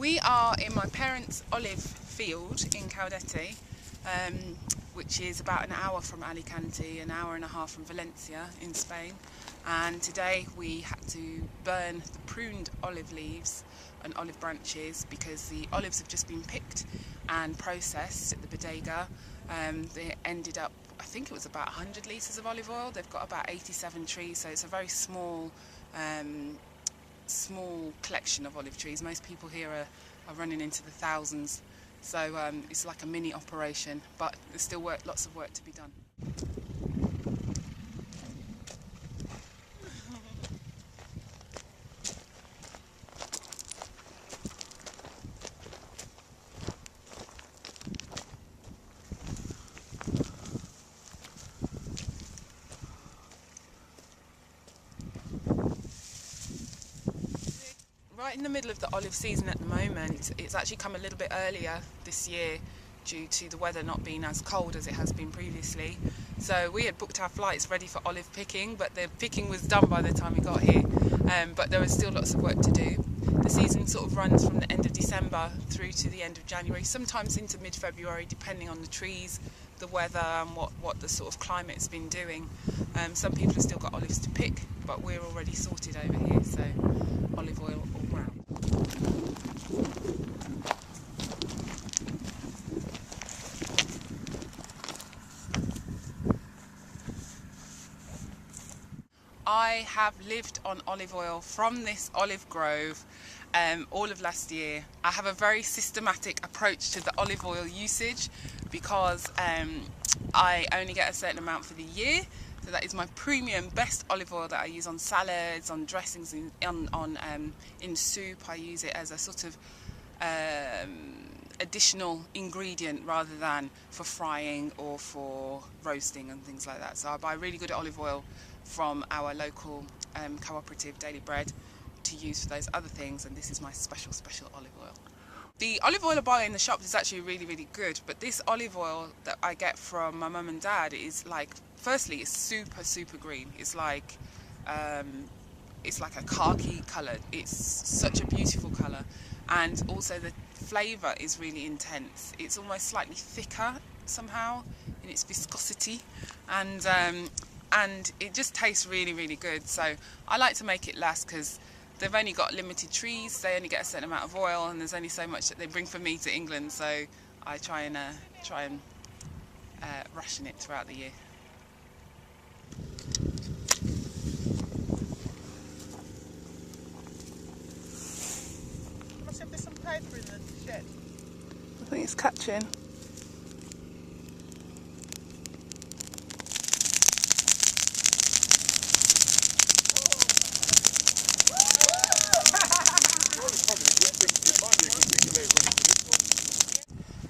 We are in my parents' olive field in Caudete, which is about an hour from Alicante, an hour and a half from Valencia in Spain. And today we had to burn the pruned olive leaves and olive branches because the olives have just been picked and processed at the bodega. They ended up, I think it was about 100 litres of olive oil. They've got about 87 trees, so it's a very small collection of olive trees. Most people here are running into the thousands, so it's like a mini operation, but there's still lots of work to be done. Right in the middle of the olive season at the moment. It's actually come a little bit earlier this year due to the weather not being as cold as it has been previously. So we had booked our flights ready for olive picking, but the picking was done by the time we got here. But there was still lots of work to do. The season sort of runs from the end of December through to the end of January, sometimes into mid-February, depending on the trees, the weather and what the sort of climate's been doing. Some people have still got olives to pick, but we're already sorted over here, so olive oil all round. I have lived on olive oil from this olive grove all of last year. I have a very systematic approach to the olive oil usage because I only get a certain amount for the year. So that is my premium best olive oil that I use on salads, on dressings, in soup. I use it as a sort of additional ingredient rather than for frying or for roasting and things like that. So I buy really good olive oil from our local cooperative Daily Bread to use for those other things, and this is my special olive oil. The olive oil I buy in the shops is actually really good, but this olive oil that I get from my mum and dad is like, firstly, it's super green. It's like a khaki colour. It's such a beautiful colour, and also the flavour is really intense. It's almost slightly thicker somehow in its viscosity, and it just tastes really good. So I like to make it last because they've only got limited trees, they only get a certain amount of oil, and there's only so much that they bring for me to England, so I try and ration it throughout the year. Must have some paper in the shed. I think it's catching.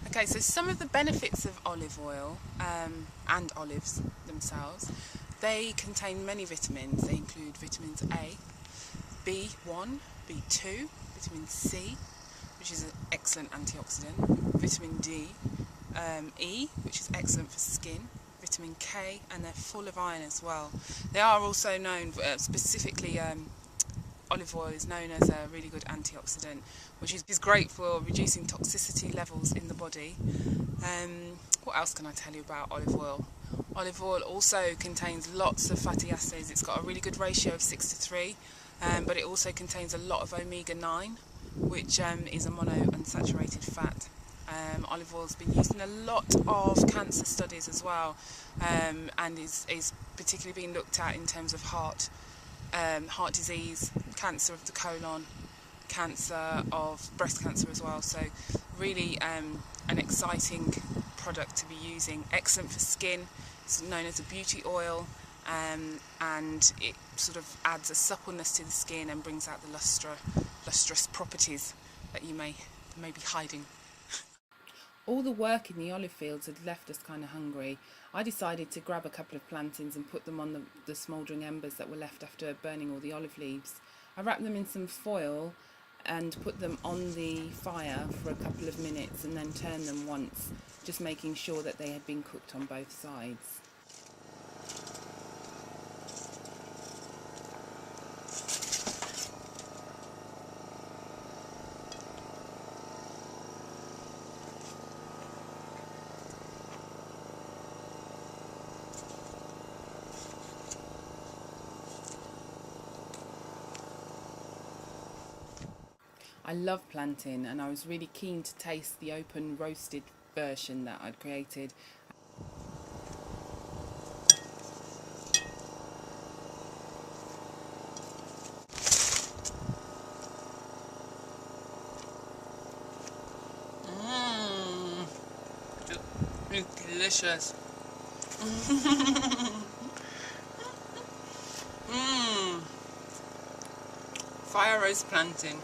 Okay, so some of the benefits of olive oil and olives themselves, they contain many vitamins. They include vitamins A, B1, B2, vitamin C, which is an excellent antioxidant, vitamin D, E, which is excellent for skin, vitamin K, and they're full of iron as well. They are also known, specifically olive oil is known as a really good antioxidant, which is great for reducing toxicity levels in the body. What else can I tell you about olive oil? Olive oil also contains lots of fatty acids. It's got a really good ratio of 6:3, but it also contains a lot of omega-9, which is a monounsaturated fat. Olive oil has been used in a lot of cancer studies as well, and is particularly being looked at in terms of heart disease, cancer of the colon, cancer of breast cancer as well. So really an exciting product to be using. Excellent for skin. It's known as a beauty oil, and it sort of adds a suppleness to the skin and brings out the lustrous properties that you may be hiding. All the work in the olive fields had left us kind of hungry. I decided to grab a couple of plantains and put them on the smouldering embers that were left after burning all the olive leaves. I wrapped them in some foil and put them on the fire for a couple of minutes and then turned them once, just making sure that they had been cooked on both sides. I love planting, and I was really keen to taste the open roasted version that I'd created. It's delicious. Fire roast plantain.